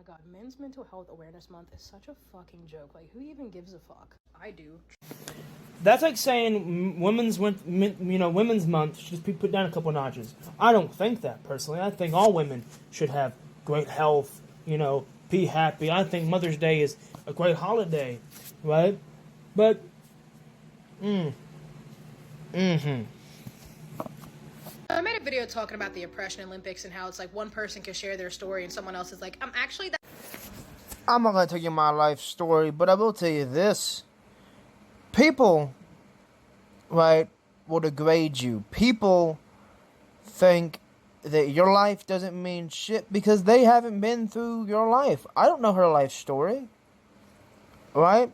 My god, Men's Mental Health Awareness Month is such a fucking joke. Like, who even gives a fuck? I do. That's like saying women's month should just be put down a couple notches. I don't think that personally. I think all women should have great health. Be happy. I think Mother's Day is a great holiday, right? But, I made a video talking about the Oppression Olympics and how it's like one person can share their story and someone else is like, I'm not going to tell you my life story, but I will tell you this. People, right, will degrade you. People think that your life doesn't mean shit because they haven't been through your life. I don't know her life story. Right?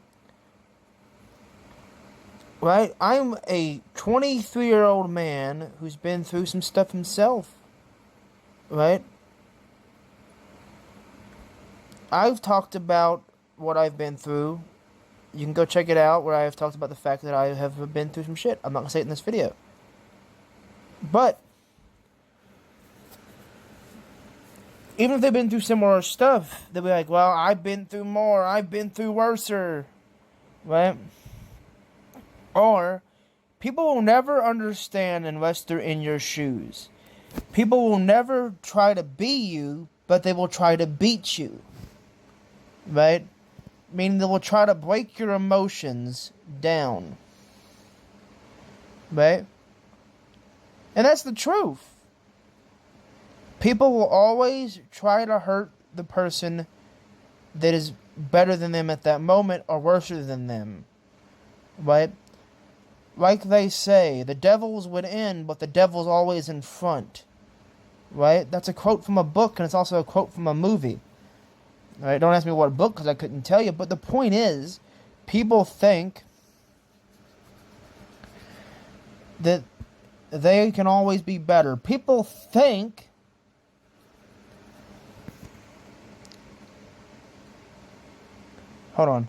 Right? I'm a 23-year-old man who's been through some stuff himself. Right? I've talked about what I've been through. You can go check it out where I've talked about the fact that I have been through some shit. I'm not going to say it in this video. But even if they've been through similar stuff, they'll be like, well, I've been through more. I've been through worser. Right? Or, people will never understand unless they're in your shoes. People will never try to be you, but they will try to beat you. Right? Meaning they will try to break your emotions down. Right? And that's the truth. People will always try to hurt the person that is better than them at that moment or worse than them. Right? Like they say, the devil's within, but the devil's always in front. Right? That's a quote from a book, and it's also a quote from a movie. Right? Don't ask me what book, because I couldn't tell you. But the point is, people think that they can always be better. People think hold on.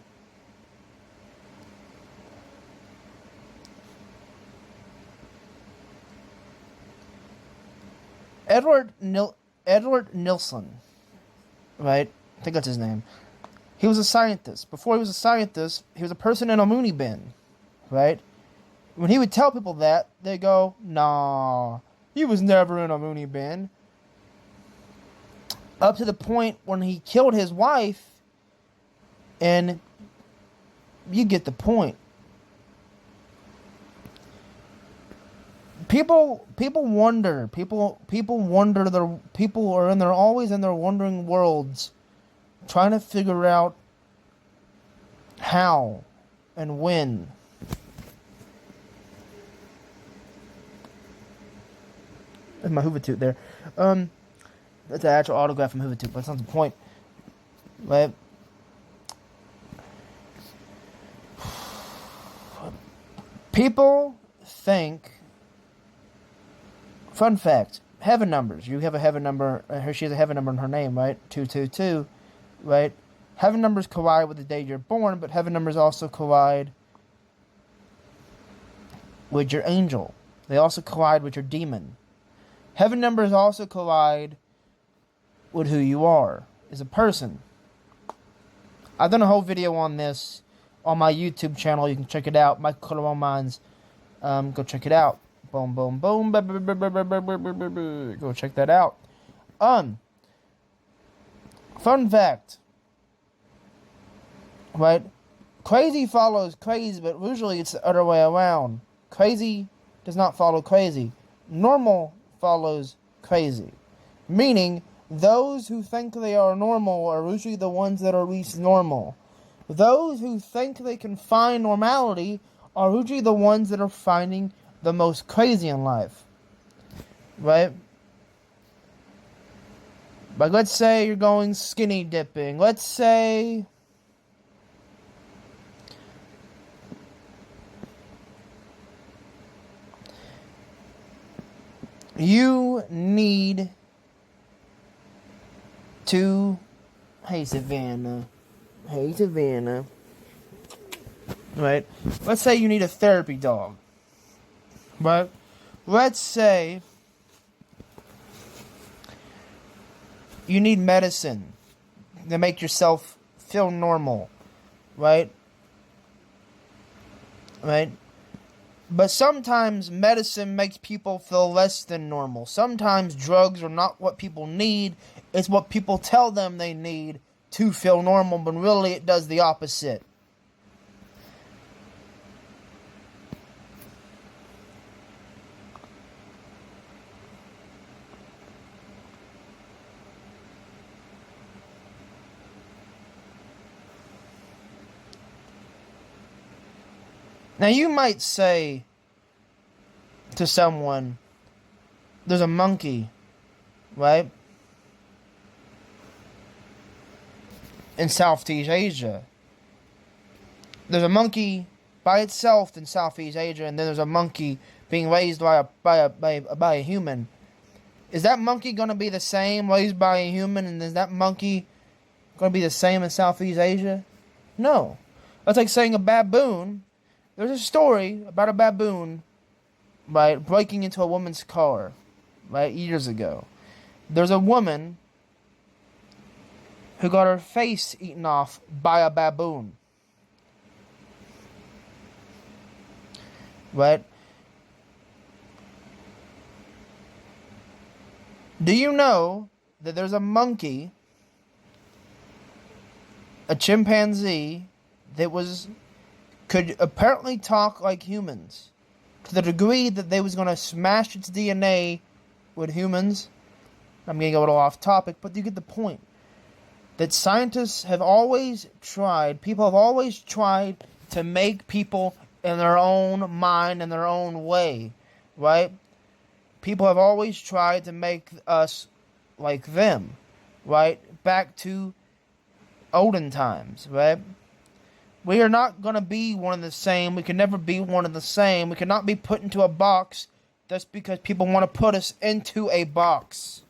Edward Nilsson, right? I think that's his name. He was a scientist. Before he was a scientist, he was a person in a loony bin, right? When he would tell people that, they go, nah, he was never in a loony bin. Up to the point when he killed his wife, and you get the point. People wonder. People wonder. People are always in their wondering worlds, trying to figure out how and when. There's my Hoovertoot there. That's an actual autograph from Hoovertoot, but that's not the point. Right? People think. Fun fact: heaven numbers. You have a heaven number. She has a heaven number in her name, right? 222, right? Heaven numbers collide with the day you're born, but heaven numbers also collide with your angel. They also collide with your demon. Heaven numbers also collide with who you are as a person. I've done a whole video on this on my YouTube channel. You can check it out. Michael Colorado Minds. Go check it out. Boom, boom, boom. Go check that out. Fun fact. Right? Crazy follows crazy, but usually it's the other way around. Crazy does not follow crazy. Normal follows crazy. Meaning, those who think they are normal are usually the ones that are least normal. Those who think they can find normality are usually the ones that are finding the most crazy in life. Right? Like, let's say you're going skinny dipping. Let's say you need to... Hey, Savannah. Right? Let's say you need a therapy dog. Right? Let's say you need medicine to make yourself feel normal, right? Right? But sometimes medicine makes people feel less than normal. Sometimes drugs are not what people need, it's what people tell them they need to feel normal, but really it does the opposite. Now you might say to someone, there's a monkey, right? In Southeast Asia. There's a monkey by itself in Southeast Asia, and then there's a monkey being raised by a human. Is that monkey going to be the same raised by a human, and is that monkey going to be the same in Southeast Asia? No. That's like saying a baboon. There's a story about a baboon, right, breaking into a woman's car, right, years ago. There's a woman who got her face eaten off by a baboon. Right? Do you know that there's a monkey, a chimpanzee, that could apparently talk like humans, to the degree that they was going to smash its DNA with humans? I'm getting a little off topic, but you get the point. That scientists have always tried, people have always tried to make people in their own mind, in their own way, right? People have always tried to make us like them, right? Back to olden times, right? We are not going to be one and the same. We can never be one and the same. We cannot be put into a box just because people want to put us into a box.